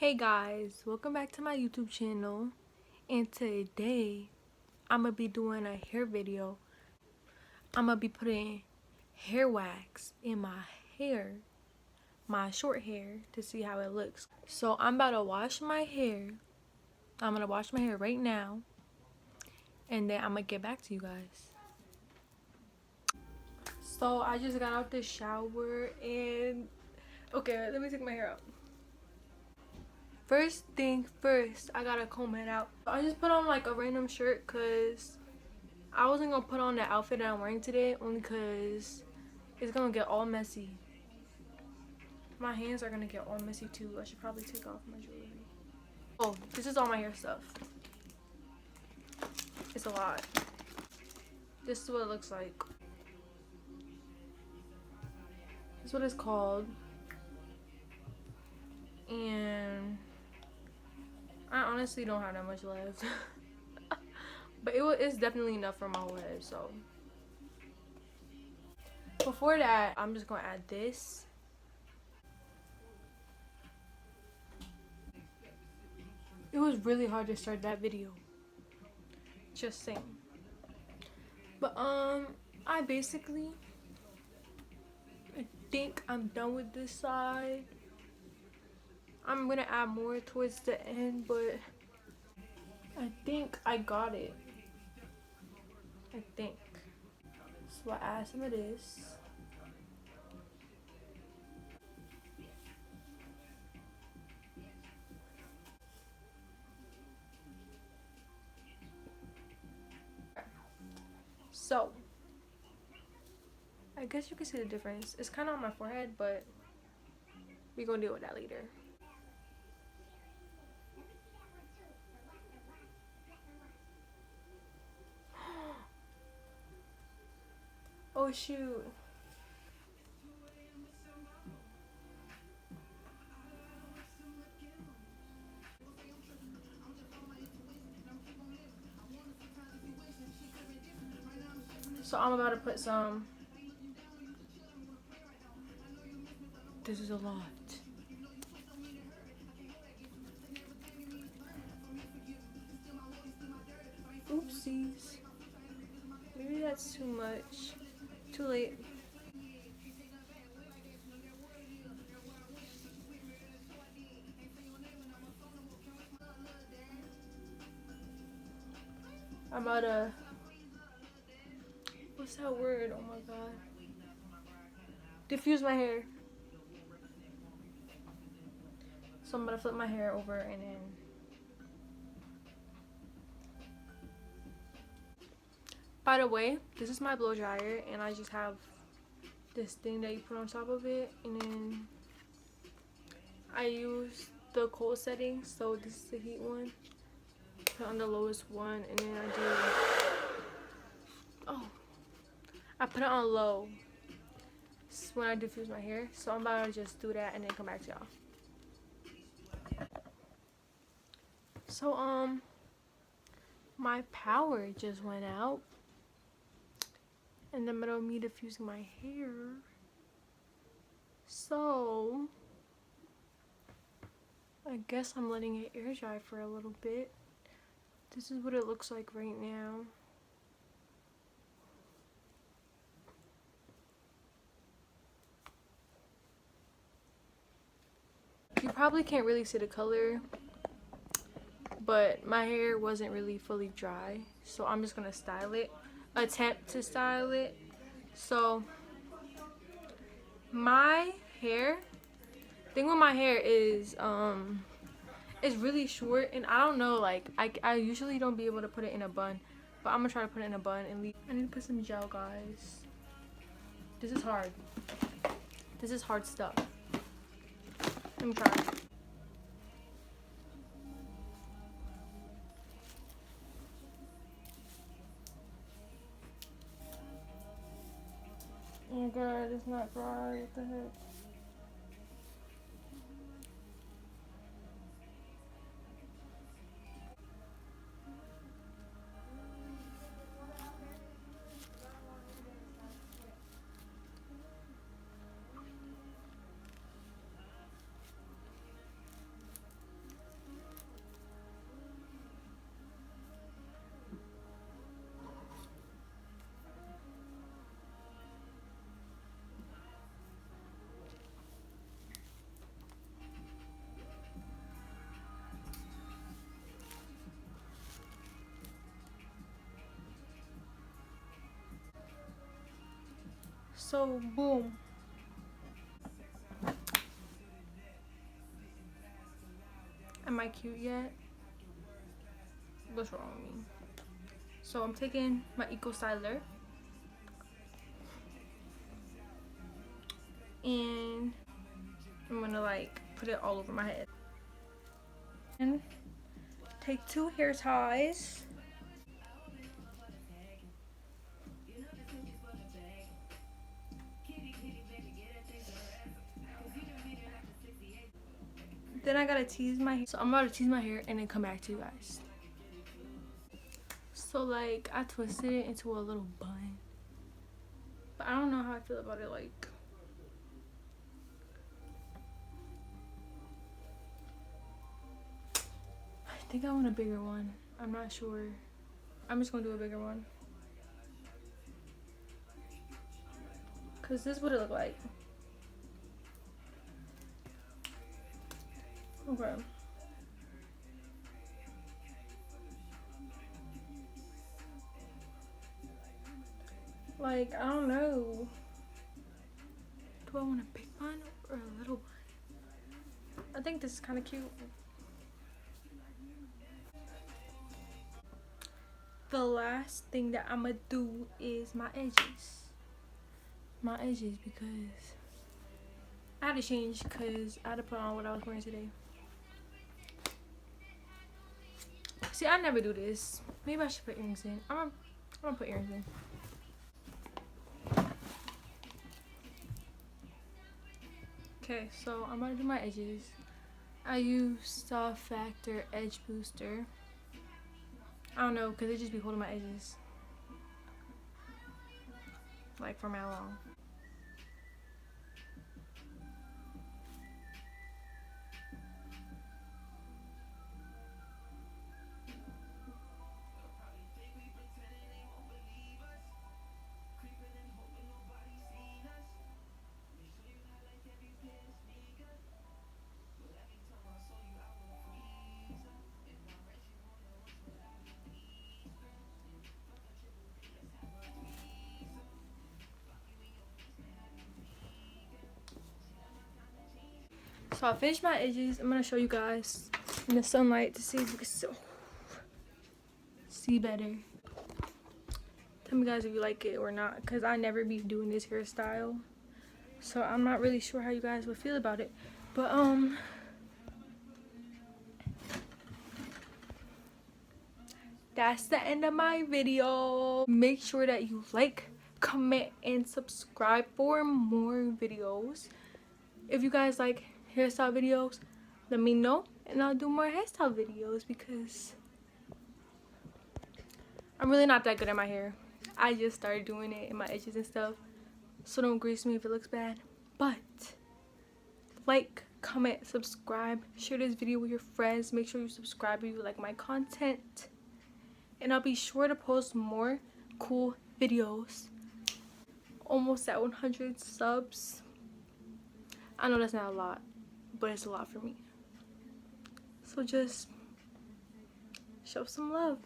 Hey guys, welcome back to my YouTube channel, and today I'm gonna be doing a hair video. I'm gonna be putting hair wax in my hair, my short hair, to see how it looks. So I'm about to wash my hair. I'm gonna wash my hair right now, and then I'm gonna get back to you guys. So I just got out the shower and okay, let me take my hair out. First thing first, I gotta comb it out. I just put on like a random shirt because I wasn't gonna put on the outfit that I'm wearing today only because it's gonna get all messy. My hands are gonna get all messy too. I should probably take off my jewelry. Oh, this is all my hair stuff. It's a lot. This is what it looks like. This is what it's called. And I honestly don't have that much left. But it's definitely enough for my whole head, so. Before that, I'm just gonna add this. It was really hard to start that video. Just saying. But I think I'm done with this side. I'm gonna add more towards the end, but I think I got it. I think. So I add some of this. So I guess you can see the difference. It's kind of on my forehead, but we're gonna deal with that later. Oh shoot. So I'm about to put some. This is a lot. Oopsies. Maybe that's too much. Too late. I'm about to. What's that word? Oh my god. Diffuse my hair. So I'm gonna flip my hair over and then. By the way, this is my blow dryer and I just have this thing that you put on top of it, and then I use the cold setting, so this is the heat one. Put on the lowest one, and then I put it on low when I diffuse my hair. So I'm about to just do that and then come back to y'all. So my power just went out in the middle of me diffusing my hair. So I guess I'm letting it air dry for a little bit. This is what it looks like right now. You probably can't really see the color, but my hair wasn't really fully dry, so I'm just gonna style it, attempt to style it. So my hair, thing with my hair is it's really short, and I don't know, like I usually don't be able to put it in a bun, but I'm gonna try to put it in a bun and leave. I need to put some gel, guys. This is hard. This is hard stuff. Let me try. Oh god, it's not dry. What the heck? So boom. Am I cute yet? What's wrong with me? So I'm taking my Eco Styler and I'm gonna like put it all over my head. And take 2 hair ties. Then I gotta tease my hair. So I'm about to tease my hair and then come back to you guys. So like I twisted it into a little bun. But I don't know how I feel about it. Like, I think I want a bigger one. I'm not sure. I'm just gonna do a bigger one. Cause this is what it look like. Okay. Like, I don't know. Do I want a big bun or a little bun? I think this is kind of cute. The last thing that I'm gonna do is my edges. My edges, because I had to change because I had to put on what I was wearing today. See, I never do this. Maybe I should put earrings in. I'm gonna put earrings in. Okay, so I'm gonna do my edges. I use Soft Factor Edge Booster. I don't know, because it just be holding my edges. Like from how long? So I finished my edges. I'm gonna show you guys in the sunlight to see if you can see better. Tell me guys if you like it or not, because I never be doing this hairstyle. So I'm not really sure how you guys would feel about it. But that's the end of my video. Make sure that you like, comment, and subscribe for more videos. If you guys like hairstyle videos, let me know and I'll do more hairstyle videos, because I'm really not that good at my hair. I just started doing it in my edges and stuff, so don't grease me if it looks bad. But like, comment, subscribe, share this video with your friends. Make sure you subscribe if you like my content, and I'll be sure to post more cool videos. Almost at 100 subs. I know that's not a lot, but it's a lot for me. So just show some love.